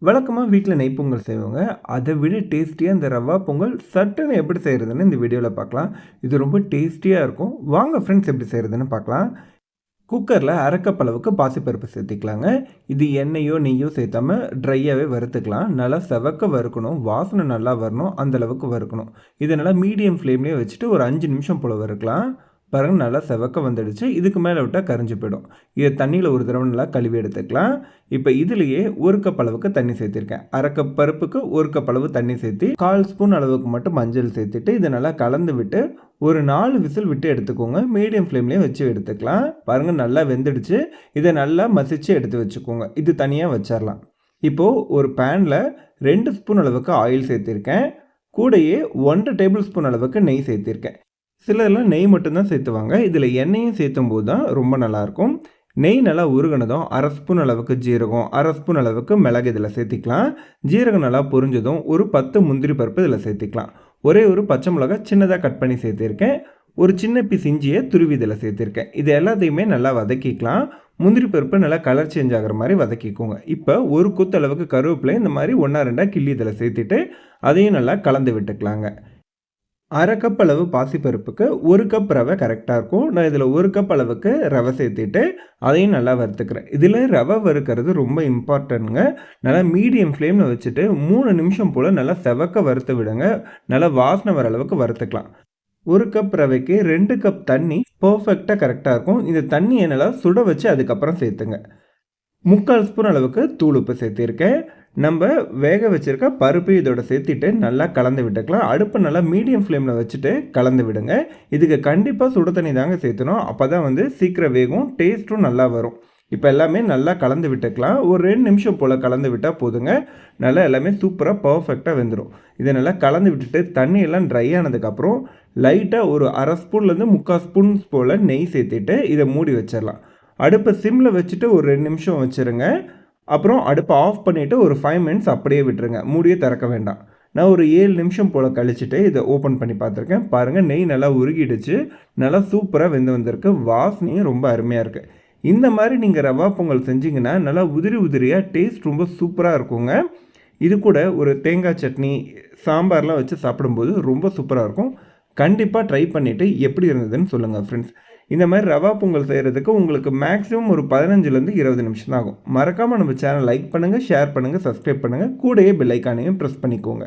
வழக்கமா வீட்ல நெய் பொங்கல் செய்வாங்க. அத விட டேஸ்டியா இந்த ரவா பொங்கல் சட்டுன்னு எப்படி செய்றதுன்னு இந்த வீடியோல பார்க்கலாம். இது ரொம்ப டேஸ்டியா இருக்கும். வாங்க ஃப்ரெண்ட்ஸ் எப்படி செய்றதுன்னு பார்க்கலாம். குக்கர்ல 1/2 கப் அளவுக்கு பாசிப்பருப்பு சேர்த்துக்கலாங்க. இது எண்ணெயோ, நெய்யோ சேர்த்தாம ட்ரையாவே வறுத்துக்கலாம். நல்லா செவக்க வறுக்கணும். வாசனை நல்லா வரணும். அந்த அளவுக்கு வறுக்கணும். இத நல்லா மீடியம் ஃப்ளேம்லயே வச்சுட்டு ஒரு 5 நிமிஷம் போல வறுக்கலாம். பாருங்க நல்லா செவக்க வந்துடுச்சு. இதுக்கு மேல விட்டா கரிஞ்சு போயிடும். இத தண்ணீல ஒரு தடவ நல்லா கழுவி எடுத்துக்கலாம். இப்ப இதுலயே 1 கப் அளவுக்கு தண்ணி சேர்த்திருக்கேன். 1/2 கப் பருப்புக்கு 1 கப் அளவு தண்ணி சேர்த்து 1/4 ஸ்பூன் அளவுக்கு மட்டும் மஞ்சள் சேர்த்துட்டு இத நல்லா கலந்து விட்டு ஒரு 4 விசில் விட்டு எடுத்துக்கோங்க. மீடியம் ஃப்ளேம்லயே வச்சு எடுத்துக்கலாம். பாருங்க நல்லா வெந்துடுச்சு. இத நல்லா மசிச்சு எடுத்து வச்சுக்கோங்க. இது தனியா வச்சிரலாம். இப்போ ஒரு பேன்ல 2 ஸ்பூன் அளவுக்கு ஆயில் சேர்த்திருக்கேன். கூடயே 1 1/2 டேபிள் ஸ்பூன் அளவுக்கு நெய் சேர்த்திருக்கேன். சிலர்லாம் நெய் மட்டும் தான் சேர்த்துவாங்க. இதில எண்ணெயும் சேர்த்தும்போது தான் ரொம்ப நல்லாயிருக்கும். நெய் நல்லா உருகுனதும் 1/2 ஸ்பூன் அளவுக்கு ஜீரகம், 1/2 ஸ்பூன் அளவுக்கு மிளகு இதில சேர்த்திக்கலாம். ஜீரகம் நல்லா பொரிஞ்சதும் ஒரு 10 முந்திரி பருப்பு இதில சேர்த்திக்கலாம். ஒரே ஒரு பச்சை மிளகாய் சின்னதா கட் பண்ணி சேர்த்திருக்கேன். ஒரு சின்ன பீஸ் இஞ்சிய துருவி இதில சேர்த்திருக்கேன். இது எல்லாத்தையுமே நல்லா வதக்கிக்கலாம். முந்திரி பருப்பு நல்லா கலர் சேஞ்ச் ஆகுற மாரி வதக்கிக்கோங்க. இப்ப ஒரு கொத்து அளவுக்கு கருவேப்பிலை இந்த மாரி 1ஆ 2ஆ கிள்ளி இதில சேர்த்துட்டு அதையும் நல்லா கலந்து விட்டுக்கலாங்க. 1/2 கப் அளவு பாசிப்பருப்புக்கு 1 கப் ரவை கரெக்ட்டா இருக்கும். நான் இதில 1 கப் அளவுக்கு ரவை சேர்த்துட்டு, அதையும் நல்லா வறுத்துக்கிறேன். இதில ரவை வறுக்கிறது ரொம்ப இம்பார்ட்டன்ட்ங்க. நல்லா மீடியம் ஃப்ளேம்ல வச்சுட்டு 3 நிமிஷம் போல நல்லா செவக்க வறுத்து விடுங்க. நல்லா வாசனை வர அளவுக்கு வறுத்துக்கலாம். 1 கப் ரவைக்கு 2 கப் தண்ணி பெர்ஃபெக்ட்டா கரெக்ட்டா இருக்கும். இந்த தண்ணிய நல்லா சுட வச்சு அதுக்கப்புறம் சேர்த்துங்க. 3/4 ஸ்பூன் அளவுக்கு தூள் உப்பு சேர்த்திருக்கேன். நம்ப வேக வச்சிருக்க பருப்பையும் இதோட சேர்த்துட்டு நல்லா கலந்து விட்டுக்கலாம். அடுப்ப நல்லா மீடியம் ஃப்ளேம்ல வச்சுட்டு கலந்து விடுங்க. இதுக்கு கண்டிப்பா சுடு தண்ணி தாங்க சேர்த்தணும். அப்பதான் வந்து சீக்கிரம் வேகும். டேஸ்ட்டும் நல்லா வரும். இப்ப எல்லாமே நல்லா கலந்து விட்டுக்கலாம். ஒரு 2 நிமிஷம் போல கலந்து விட்டா போதுங்க. நல்லா எல்லாமே சூப்பரா பெர்ஃபெக்ட்டா வெந்துரும். இத நல்லா கலந்து விட்டுட்டு தண்ணி எல்லாம் ட்ரை ஆனதுக்கப்புறம் லைட்டா ஒரு 1/2 ஸ்பூன்லேருந்து 3/4 ஸ்பூன் போல நெய் சேர்த்துட்டு இத மூடி வச்சிரலாம். அடுப்ப சிம்ல வச்சுட்டு ஒரு 2 நிமிஷம் வச்சுருங்க. அப்புறம் அடுப்ப ஆஃப் பண்ணிட்டு ஒரு 5 மினிட்ஸ் அப்படியே விட்டுருங்க. மூடியே திறக்க வேண்டாம். நான் ஒரு 7 நிமிஷம் போல கழிச்சுட்டு இத ஓப்பன் பண்ணி பார்த்துருக்கேன். பாருங்க நெய் நல்லா உருகிடுச்சு. நல்லா சூப்பரா வெந்து வந்திருக்கு. வாசனையும் ரொம்ப அருமையா இருக்கு. இந்த மாரி நீங்க ரவா பொங்கல் செஞ்சீங்கன்னா, நல்லா உதிரி உதிரியா டேஸ்ட் ரொம்ப சூப்பரா இருக்குங்க. இது கூட ஒரு தேங்காய் சட்னி, சாம்பார்லாம் வச்சு சாப்பிடும்போது ரொம்ப சூப்பரா இருக்கும். கண்டிப்பா ட்ரை பண்ணிட்டு எப்படி இருந்ததுன்னு சொல்லுங்க ஃப்ரெண்ட்ஸ். இந்த மாரி ரவா பொங்கல் செய்றதுக்கு உங்களுக்கு மேக்ஸிமம் ஒரு 15லேருந்து 20 நிமிஷம் தான் ஆகும். மறக்காம நம்ம சேனல் லைக் பண்ணுங்க, ஷேர் பண்ணுங்க, சப்ஸ்கிரைப் பண்ணுங்க. கூடயே பெல் ஐகானையும் பிரஸ் பண்ணிக்கோங்க.